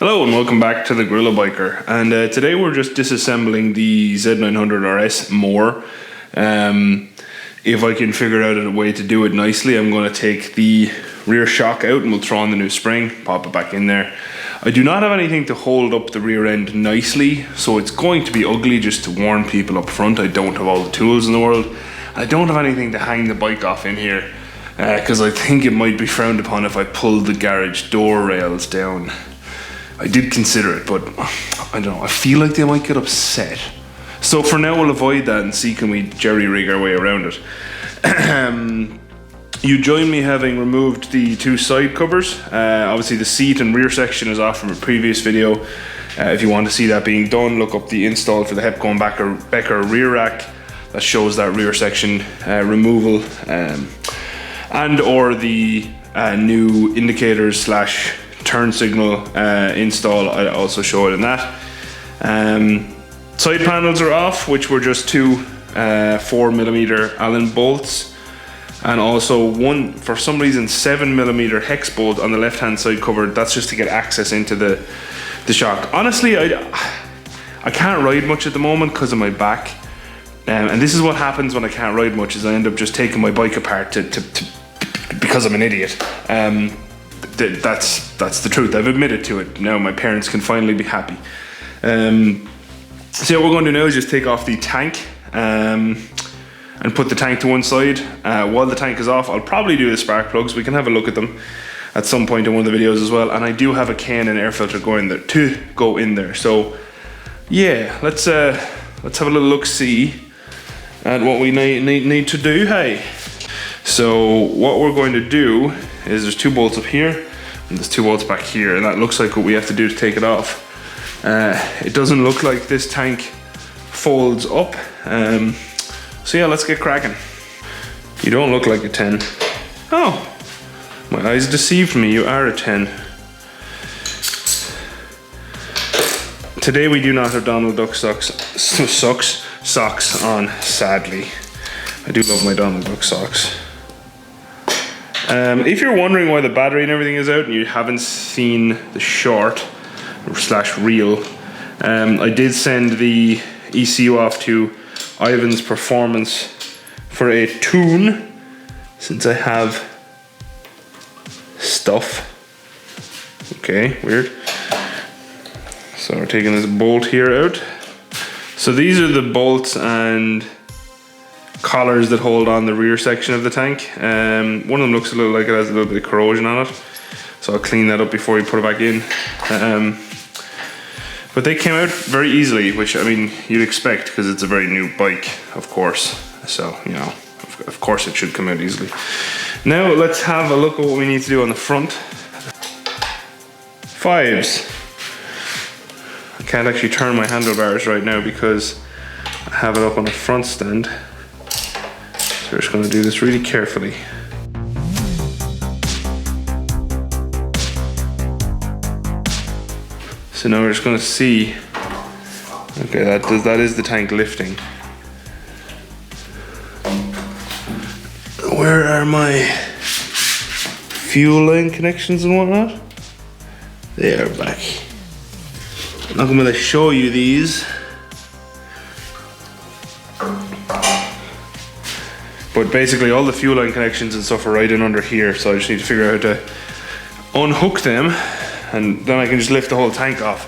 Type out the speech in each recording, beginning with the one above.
Hello and welcome back to the GorillaBiker, and today we're just disassembling the Z900RS more. If I can figure out a way to do it nicely, I'm going to take the rear shock out and we'll throw on the new spring, pop it back in there. I do not have anything to hold up the rear end nicely, so it's going to be ugly, just to warn people up front. I don't have all the tools in the world. I don't have anything to hang the bike off in here, because I think it might be frowned upon if I pulled the garage door rails down. I did consider it, but I don't know, I feel like they might get upset. So for now we'll avoid that and see can we jerry-rig our way around it. You join me having removed the two side covers. Obviously the seat and rear section is off from a previous video. If you want to see that being done, look up the install for the Hepcon Becker rear rack. That shows that rear section removal, and or the new indicators slash turn signal install. I also show it in that. Side panels are off, which were just two 4mm Allen bolts, and also one, for some reason, 7mm hex bolt on the left hand side covered. That's just to get access into the shock. Honestly, I can't ride much at the moment because of my back, and this is what happens when I can't ride much, is I end up just taking my bike apart to because I'm an idiot. That's the truth. I've admitted to it. Now my parents can finally be happy. So what we're going to do now is just take off the tank and put the tank to one side. While the tank is off, I'll probably do the spark plugs. We can have a look at them at some point in one of the videos as well. And I do have a Canon air filter going there to go in there. So yeah, let's have a little look-see at what we need to do. Hey. So what we're going to do is there's two bolts up here and there's two bolts back here, and that looks like what we have to do to take it off. It doesn't look like this tank folds up. So yeah, let's get cracking. You don't look like a 10. Oh, my eyes deceived me, you are a 10. Today we do not have Donald Duck socks on, sadly. I do love my Donald Duck socks. If you're wondering why the battery and everything is out and you haven't seen the short slash reel, I did send the ECU off to Ivan's Performance for a tune, since I have stuff. Okay, weird. So we're taking this bolt here out. So these are the bolts and collars that hold on the rear section of the tank. One of them looks a little like it has a little bit of corrosion on it, so I'll clean that up before you put it back in. But they came out very easily, which, I mean, you'd expect because it's a very new bike, of course. So, you know, of course it should come out easily. Now let's have a look at what we need to do on the front. Fives. I can't actually turn my handlebars right now because I have it up on the front stand. So we're just going to do this really carefully. So now we're just going to see. Okay, that is the tank lifting. Where are my fuel line connections and whatnot? They are back. I'm going to show you these. But basically all the fuel line connections and stuff are right in under here, so I just need to figure out how to unhook them, and then I can just lift the whole tank off,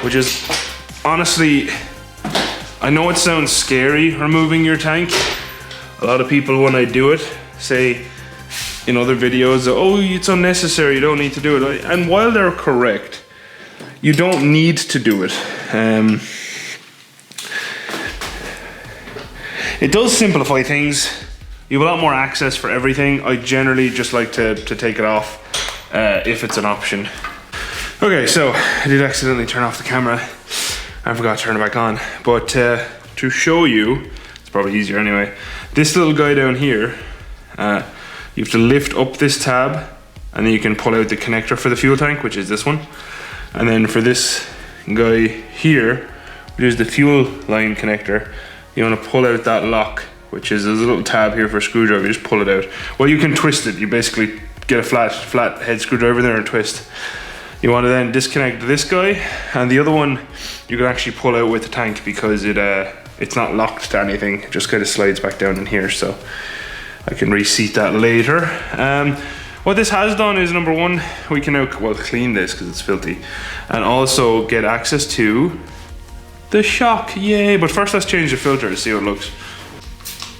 which is, honestly, I know it sounds scary removing your tank. A lot of people, when I do it, say in other videos, oh, it's unnecessary, you don't need to do it. And while they're correct, you don't need to do it. It does simplify things. You have a lot more access for everything. I generally just like to take it off if it's an option. Okay, so I did accidentally turn off the camera. I forgot to turn it back on. But to show you, it's probably easier anyway. This little guy down here, you have to lift up this tab, and then you can pull out the connector for the fuel tank, which is this one. And then for this guy here, which is the fuel line connector, you want to pull out that lock, which is a little tab here for a screwdriver. You just pull it out. Well, you can twist it. You basically get a flat head screwdriver there and twist. You want to then disconnect this guy, and the other one you can actually pull out with the tank because it's not locked to anything. It just kind of slides back down in here, so I can reseat that later. What this has done is, number one, we can now clean this because it's filthy, and also get access to the shock. Yay! But first, let's change the filter to see how it looks.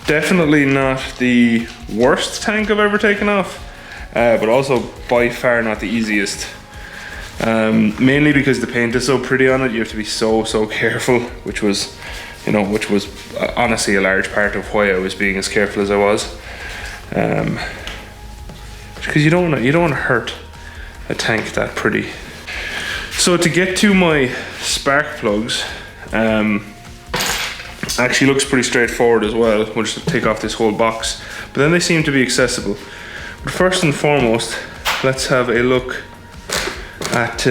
Definitely not the worst tank I've ever taken off, but also by far not the easiest. Mainly because the paint is so pretty on it, you have to be so careful, which was honestly a large part of why I was being as careful as I was. Because you don't want to hurt a tank that pretty. So to get to my spark plugs, actually looks pretty straightforward as well. We'll just take off this whole box, but then they seem to be accessible. But first and foremost, let's have a look at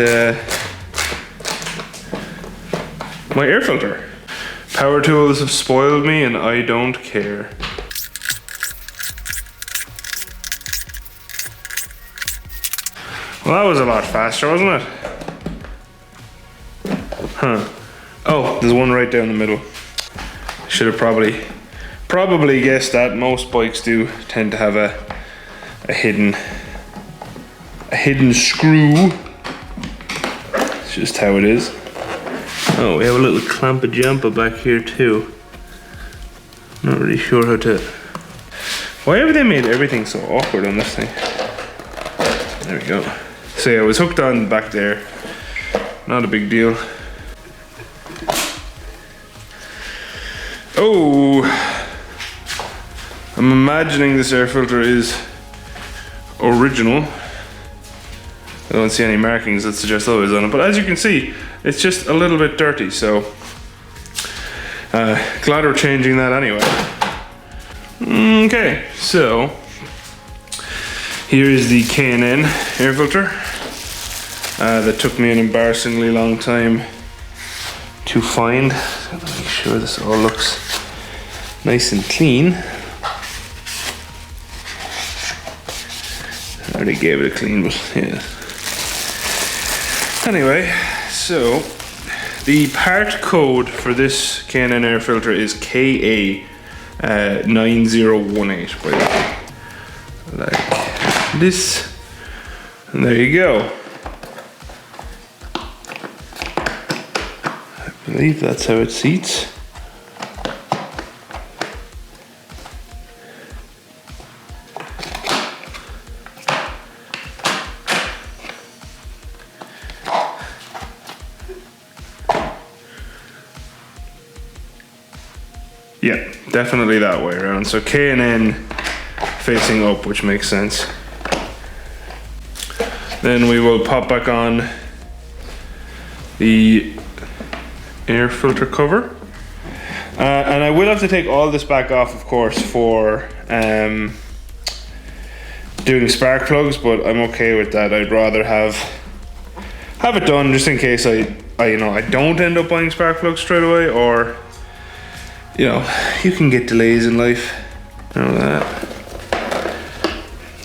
my air filter. Power tools have spoiled me and I don't care. Well, that was a lot faster, wasn't it? Huh. Oh, there's one right down the middle. Should have probably guessed that. Most bikes do tend to have a hidden screw. It's just how it is. Oh, we have a little clampa jampa back here too. Not really sure how to. Why have they made everything so awkward on this thing? There we go. So yeah, it was hooked on back there. Not a big deal. Oh, I'm imagining this air filter is original. I don't see any markings that suggest otherwise on it, but as you can see, it's just a little bit dirty, so glad we're changing that anyway. Okay, so here is the Canon air filter that took me an embarrassingly long time to find. Gotta make sure this all looks nice and clean. I already gave it a clean, but yeah. Anyway, so the part code for this Canon air filter is KA9018, by the way. Like this. And there you go. I believe that's how it seats. Yeah, definitely that way around. So K and N facing up, which makes sense. Then we will pop back on the air filter cover. And I will have to take all this back off, of course, for doing spark plugs, but I'm okay with that. I'd rather have it done just in case I don't end up buying spark plugs straight away, or you can get delays in life. You know that.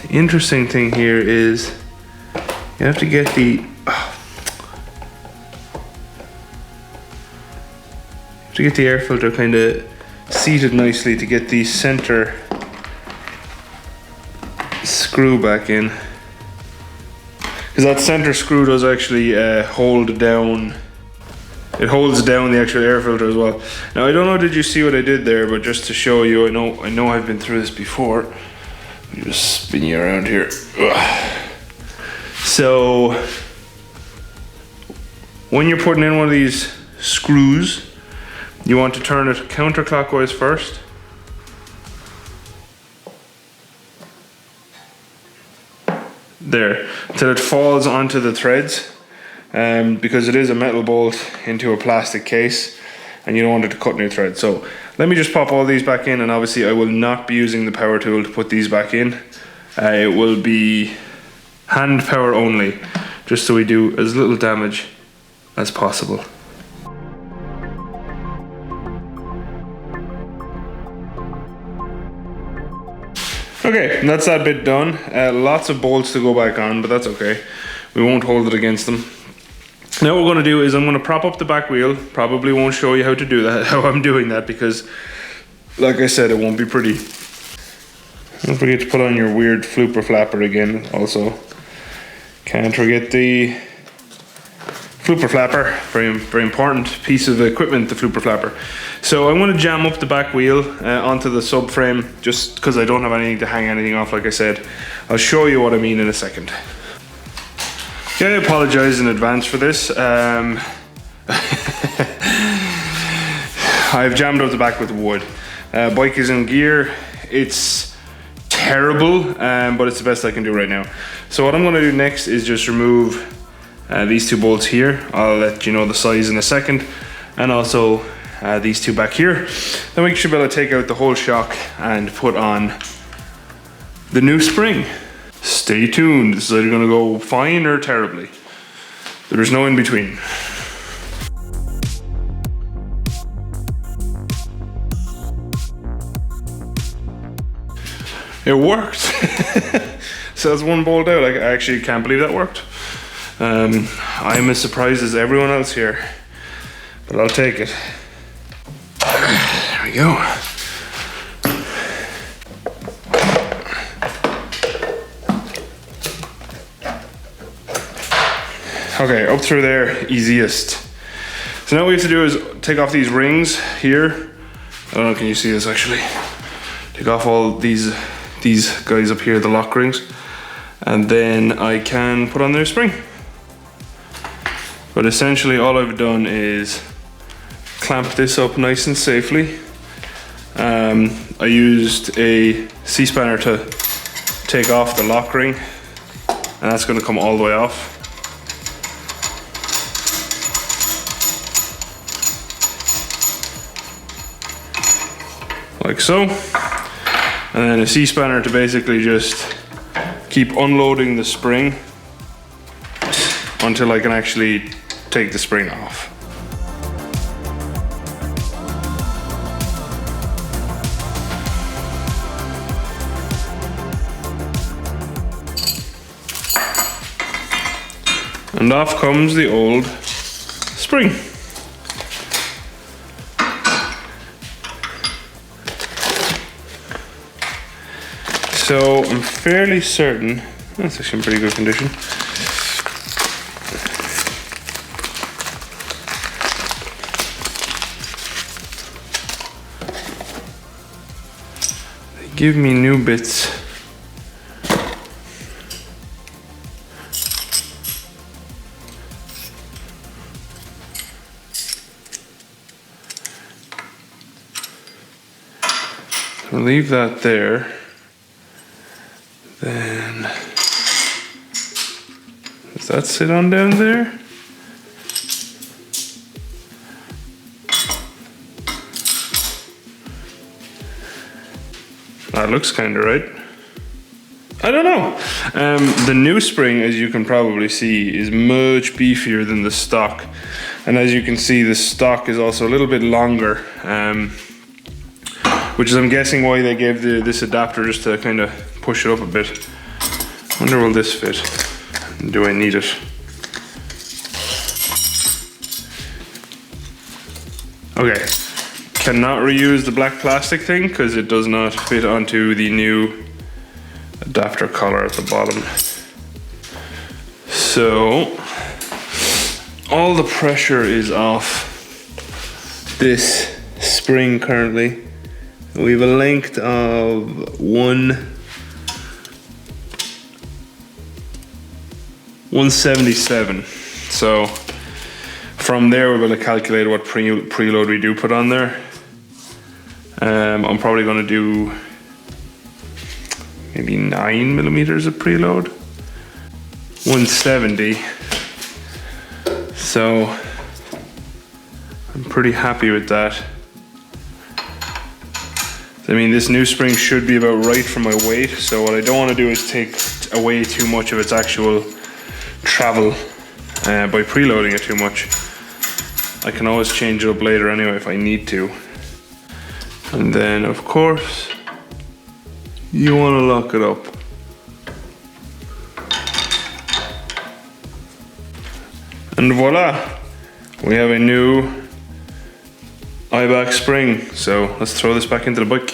The interesting thing here is you have to get the air filter kind of seated nicely to get the center screw back in, because that center screw does actually hold down. It holds down the actual air filter as well. Now I don't know, did you see what I did there? But just to show you, I know I've been through this before. Let me just spin you around here. Ugh. So when you're putting in one of these screws, you want to turn it counterclockwise first. There, until it falls onto the threads. Because it is a metal bolt into a plastic case and you don't want it to cut new thread. So let me just pop all these back in, and obviously I will not be using the power tool to put these back in. It will be hand power only, just so we do as little damage as possible. Okay, and that's that bit done. Lots of bolts to go back on, but that's okay. we won't hold it against them. Now what we're going to do is I'm going to prop up the back wheel. Probably won't show you how to do that, how I'm doing that, because like I said, it won't be pretty. Don't forget to put on your weird flooper flapper again also. Can't forget the flooper flapper, very important piece of equipment, the flooper flapper. So I'm going to jam up the back wheel onto the subframe, just because I don't have anything to hang anything off, like I said. I'll show you what I mean in a second. Okay, I apologize in advance for this. I've jammed up the back with wood. Bike is in gear. It's terrible, but it's the best I can do right now. So what I'm going to do next is just remove these two bolts here. I'll let you know the size in a second, and also these two back here. Then we should be able to take out the whole shock and put on the new spring. Stay tuned. This is either going to go fine or terribly. There's no in between. It worked. So that's one bolt out. I actually can't believe that worked. I'm as surprised as everyone else here, but I'll take it. There we go. Okay, up through there, easiest. So now what we have to do is take off these rings here. I don't know, can you see this actually? Take off all these guys up here, the lock rings, and then I can put on their spring. But essentially all I've done is clamp this up nice and safely. I used a C-spanner to take off the lock ring, and that's going to come all the way off. Like so. And then a C-spanner to basically just keep unloading the spring until I can actually take the spring off. And off comes the old spring. So I'm fairly certain, that's actually in pretty good condition. They give me new bits. So leave that there. Then, does that sit on down there? That looks kind of right. I don't know. The new spring, as you can probably see, is much beefier than the stock. And as you can see, the stock is also a little bit longer, which is, I'm guessing, why they gave this adapter, just to kind of push it up a bit. I wonder, will this fit? Do I need it? Okay. Cannot reuse the black plastic thing because it does not fit onto the new adapter collar at the bottom. So all the pressure is off this spring currently. We have a length of 177. So from there we're going to calculate what preload we do put on there. I'm probably going to do maybe 9mm of preload. 170. So I'm pretty happy with that. I mean, this new spring should be about right for my weight, so what I don't want to do is take away too much of its actual travel by preloading it too much. I can always change it up later anyway if I need to. And then, of course, you want to lock it up. And voila, we have a new eye-back spring. So let's throw this back into the bike.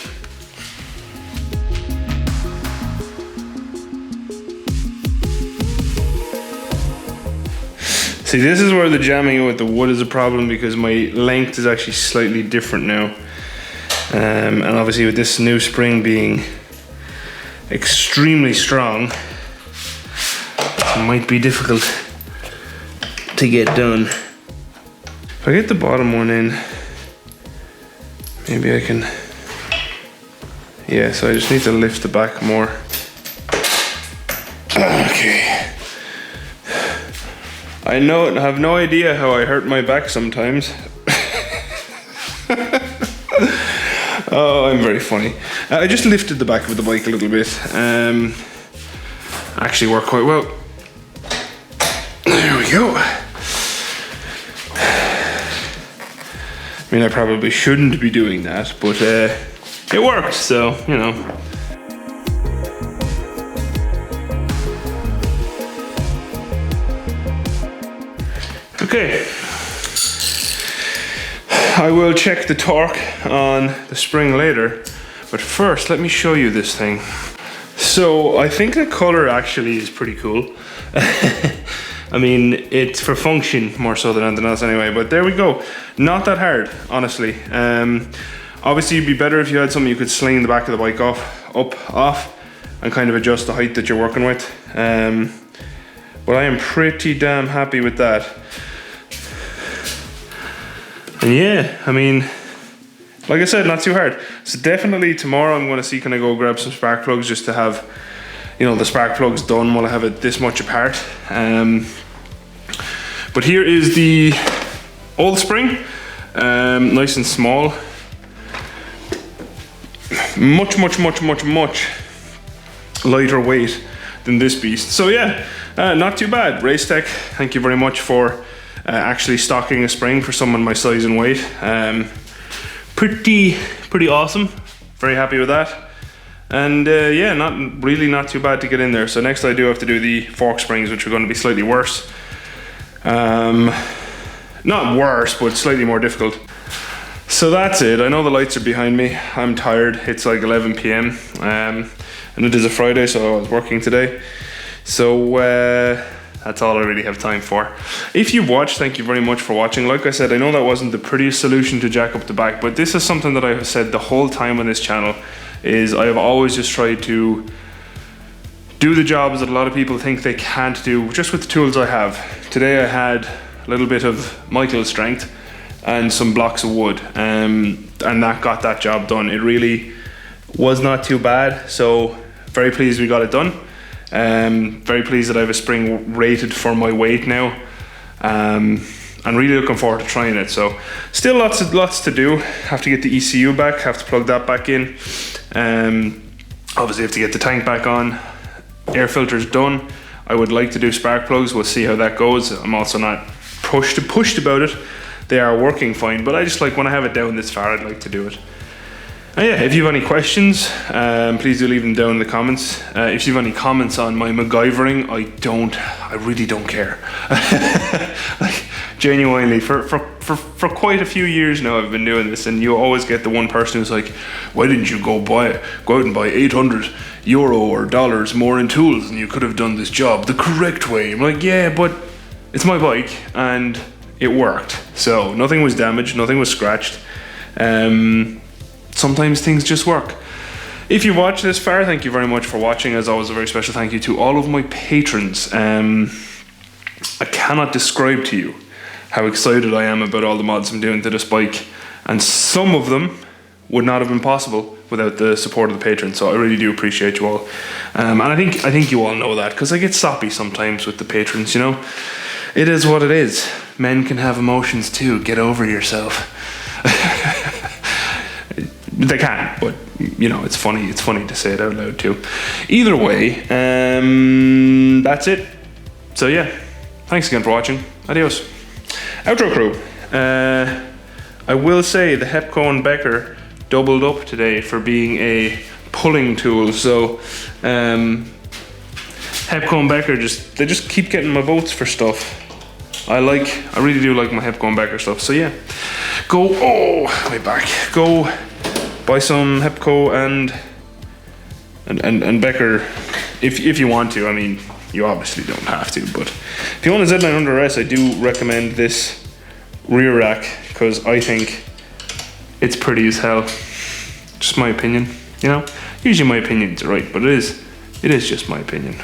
See, this is where the jamming with the wood is a problem, because my length is actually slightly different now. And obviously with this new spring being extremely strong, it might be difficult to get done. If I get the bottom one in, maybe I can, yeah, so I just need to lift the back more. Okay. I have no idea how I hurt my back sometimes. Oh, I'm very funny. I just lifted the back of the bike a little bit. Actually worked quite well. There we go. I mean, I probably shouldn't be doing that, but it worked, so, you know. Okay, I will check the torque on the spring later, but first let me show you this thing. So I think the color actually is pretty cool. I mean, it's for function more so than anything else anyway, but there we go. Not that hard, honestly. Obviously it'd be better if you had something you could sling the back of the bike off, and kind of adjust the height that you're working with. But I am pretty damn happy with that. And yeah, I mean, like I said, not too hard. So definitely tomorrow I'm going to see, can I go grab some spark plugs just to have, you know, the spark plugs done while I have it this much apart. But here is the old spring, nice and small. Much lighter weight than this beast. So yeah, not too bad. Race Tech, thank you very much for actually stocking a spring for someone my size and weight. Pretty awesome. Very happy with that. And yeah, not too bad to get in there. So next I do have to do the fork springs, which are going to be slightly worse. Not worse, but slightly more difficult. So that's it. I know the lights are behind me. I'm tired. It's like 11 p.m. And it is a Friday, so I was working today. So that's all I really have time for. If you've watched, thank you very much for watching. Like I said, I know that wasn't the prettiest solution to jack up the back, but this is something that I have said the whole time on this channel, is I have always just tried to do the jobs that a lot of people think they can't do, just with the tools I have. Today I had a little bit of Michael's strength and some blocks of wood, and that got that job done. It really was not too bad, so very pleased we got it done. Very pleased that I have a spring rated for my weight now, and really looking forward to trying it. So still lots to do. Have to get the ECU back, have to plug that back in. Obviously have to get the tank back on. Air filter's done. I would like to do spark plugs. We'll see how that goes. I'm also not pushed about it. They are working fine, but I just like, when I have it down this far, I'd like to do it. And yeah, if you have any questions, please do leave them down in the comments. If you have any comments on my MacGyvering, I really don't care. Like, genuinely, for quite a few years now I've been doing this, and you always get the one person who's like, why didn't you go out and buy €800 or dollars more in tools, and you could have done this job the correct way. I'm like, yeah, but it's my bike and it worked. So nothing was damaged, nothing was scratched. Sometimes things just work. If you watched this far, thank you very much for watching. As always, a very special thank you to all of my patrons. I cannot describe to you how excited I am about all the mods I'm doing to this bike, and some of them would not have been possible without the support of the patrons. So I really do appreciate you all, and I think you all know that, because I get soppy sometimes with the patrons. You know, it is what it is. Men can have emotions too. Get over yourself. They can, but you know, it's funny to say it out loud too. Either way, that's it. So yeah, thanks again for watching. Adios. Outro crew. I will say the Hepco and Becker doubled up today for being a pulling tool. So Hepco and Becker just keep getting my votes for stuff. I really do like my Hepco stuff. So yeah, go buy some Hepco and Becker if you want to. I mean, you obviously don't have to, but if you want a Z900RS, I do recommend this rear rack because I think it's pretty as hell. Just my opinion, you know. Usually my opinion's right, but it is just my opinion.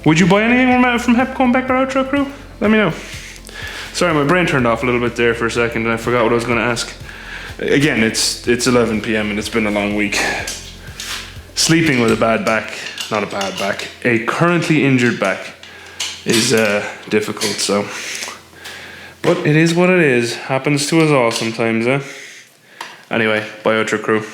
Would you buy anything from Hepco and Becker Outro Crew? Let me know. Sorry, my brain turned off a little bit there for a second and I forgot what I was going to ask. Again, it's 11 p.m. and it's been a long week. Sleeping with a bad back, not a bad back, a currently injured back is difficult, so. But it is what it is. Happens to us all sometimes, eh? Anyway, bye Outro Crew.